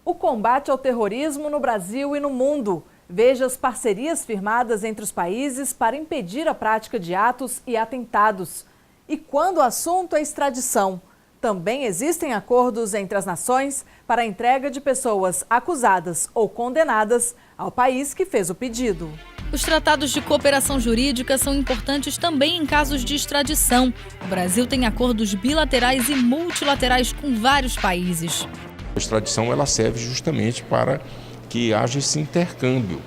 O combate ao terrorismo no Brasil e no mundo. Veja as parcerias firmadas entre os países para impedir a prática de atos e atentados. E quando o assunto é extradição, também existem acordos entre as nações para a entrega de pessoas acusadas ou condenadas ao país que fez o pedido. Os tratados de cooperação jurídica são importantes também em casos de extradição. O Brasil tem acordos bilaterais e multilaterais com vários países. A extradição ela serve justamente para que haja esse intercâmbio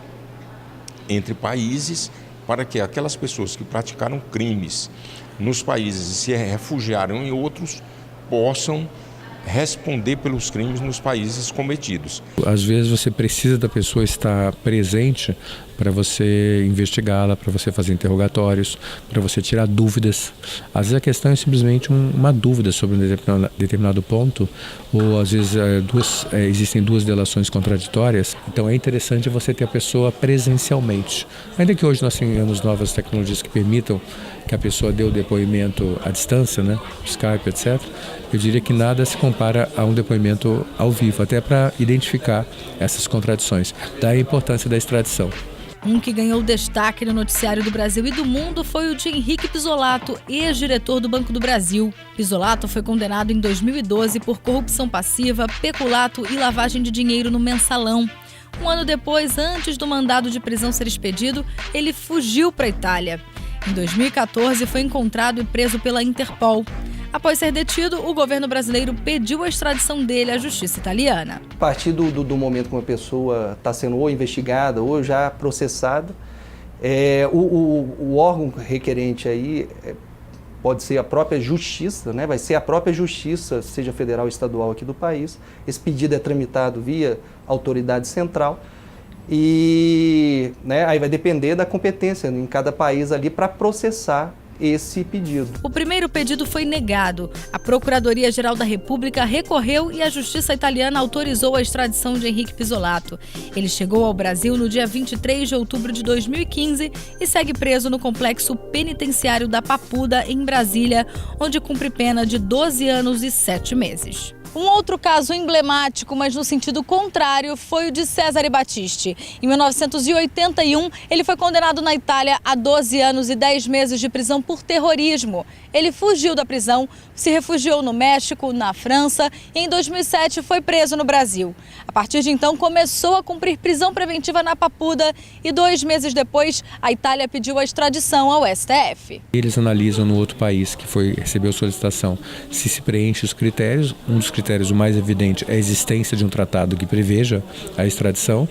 entre países, para que aquelas pessoas que praticaram crimes nos países e se refugiaram em outros possam responder pelos crimes nos países cometidos. Às vezes você precisa da pessoa estar presente para você investigá-la, para você fazer interrogatórios, para você tirar dúvidas. Às vezes a questão é simplesmente uma dúvida sobre um determinado ponto, ou às vezes existem duas delações contraditórias. Então é interessante você ter a pessoa presencialmente. Ainda que hoje nós tenhamos novas tecnologias que permitam que a pessoa dê o depoimento à distância, né, Skype, etc., eu diria que nada se compara a um depoimento ao vivo, até para identificar essas contradições. Daí a importância da extradição. Um que ganhou destaque no noticiário do Brasil e do mundo foi o de Henrique Pizzolatto, ex-diretor do Banco do Brasil. Pizzolatto foi condenado em 2012 por corrupção passiva, peculato e lavagem de dinheiro no Mensalão. Um ano depois, antes do mandado de prisão ser expedido, ele fugiu para a Itália. Em 2014, foi encontrado e preso pela Interpol. Após ser detido, o governo brasileiro pediu a extradição dele à justiça italiana. A partir do momento que uma pessoa está sendo ou investigada ou já processada, o órgão requerente aí pode ser a própria justiça, né? Vai ser a própria justiça, seja federal ou estadual aqui do país. Esse pedido é tramitado via autoridade central e, né, aí vai depender da competência em cada país ali para processar esse pedido. O primeiro pedido foi negado. A Procuradoria-Geral da República recorreu e a Justiça italiana autorizou a extradição de Henrique Pizzolatto. Ele chegou ao Brasil no dia 23 de outubro de 2015 e segue preso no complexo penitenciário da Papuda, em Brasília, onde cumpre pena de 12 anos e 7 meses. Um outro caso emblemático, mas no sentido contrário, foi o de Cesare Battisti. Em 1981, ele foi condenado na Itália a 12 anos e 10 meses de prisão por terrorismo. Ele fugiu da prisão, se refugiou no México, na França e em 2007 foi preso no Brasil. A partir de então, começou a cumprir prisão preventiva na Papuda e 2 meses depois, a Itália pediu a extradição ao STF. Eles analisam no outro país que recebeu solicitação se preenche os critérios. Um dos critérios o mais evidente é a existência de um tratado que preveja a extradição.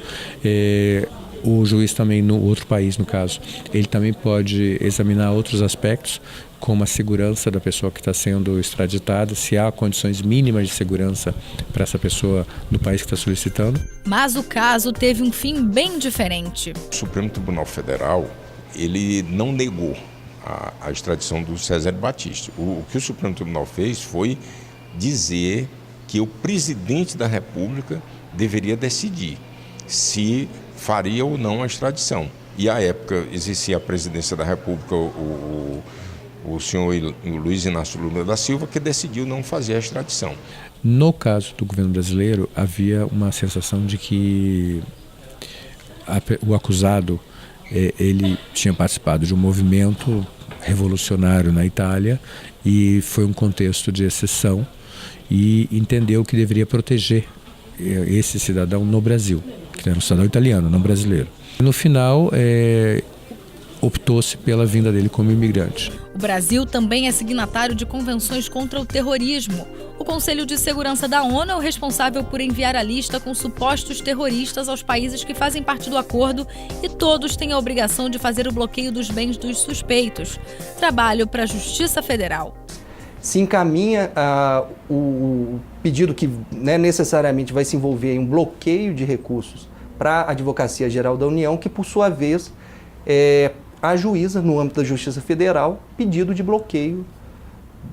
O juiz também, no outro país, no caso, ele também pode examinar outros aspectos, como a segurança da pessoa que está sendo extraditada, se há condições mínimas de segurança para essa pessoa no país que está solicitando. Mas o caso teve um fim bem diferente. O Supremo Tribunal Federal, ele não negou a extradição do Cesare Battisti. O que o Supremo Tribunal fez foi dizer que o presidente da República deveria decidir se faria ou não a extradição. E à época exercia a presidência da República o senhor Luiz Inácio Lula da Silva, que decidiu não fazer a extradição. No caso do governo brasileiro, havia uma sensação de que o acusado ele tinha participado de um movimento revolucionário na Itália e foi um contexto de exceção e entendeu que deveria proteger esse cidadão no Brasil, que era um cidadão italiano, não brasileiro. No final, optou-se pela vinda dele como imigrante. O Brasil também é signatário de convenções contra o terrorismo. O Conselho de Segurança da ONU é o responsável por enviar a lista com supostos terroristas aos países que fazem parte do acordo e todos têm a obrigação de fazer o bloqueio dos bens dos suspeitos. Trabalho para a Justiça Federal. Se encaminha o pedido que, né, necessariamente vai se envolver em um bloqueio de recursos para a Advocacia Geral da União, que por sua vez ajuiza, no âmbito da Justiça Federal, pedido de bloqueio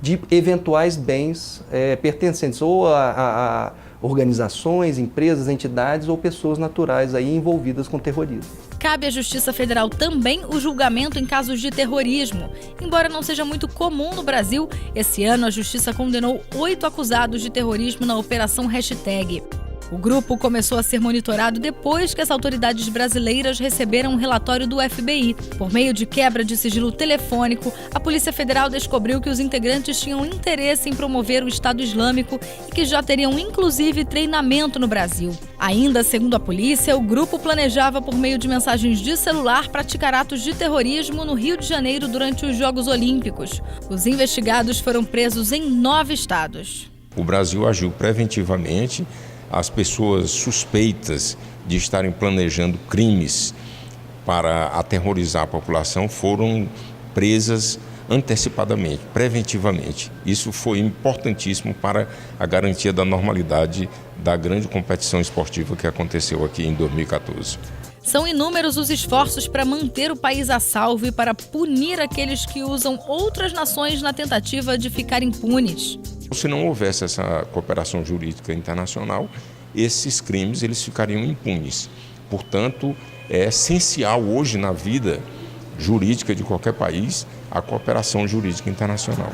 de eventuais bens pertencentes ou a organizações, empresas, entidades ou pessoas naturais aí envolvidas com terrorismo. Cabe à Justiça Federal também o julgamento em casos de terrorismo. Embora não seja muito comum no Brasil, esse ano a Justiça condenou 8 acusados de terrorismo na Operação Hashtag. O grupo começou a ser monitorado depois que as autoridades brasileiras receberam um relatório do FBI. Por meio de quebra de sigilo telefônico, a Polícia Federal descobriu que os integrantes tinham interesse em promover o Estado Islâmico e que já teriam inclusive treinamento no Brasil. Ainda segundo a polícia, o grupo planejava por meio de mensagens de celular praticar atos de terrorismo no Rio de Janeiro durante os Jogos Olímpicos. Os investigados foram presos em 9 estados. O Brasil agiu preventivamente. As pessoas suspeitas de estarem planejando crimes para aterrorizar a população foram presas antecipadamente, preventivamente. Isso foi importantíssimo para a garantia da normalidade da grande competição esportiva que aconteceu aqui em 2014. São inúmeros os esforços para manter o país a salvo e para punir aqueles que usam outras nações na tentativa de ficar impunes. Se não houvesse essa cooperação jurídica internacional, esses crimes eles ficariam impunes. Portanto, é essencial hoje na vida jurídica de qualquer país a cooperação jurídica internacional.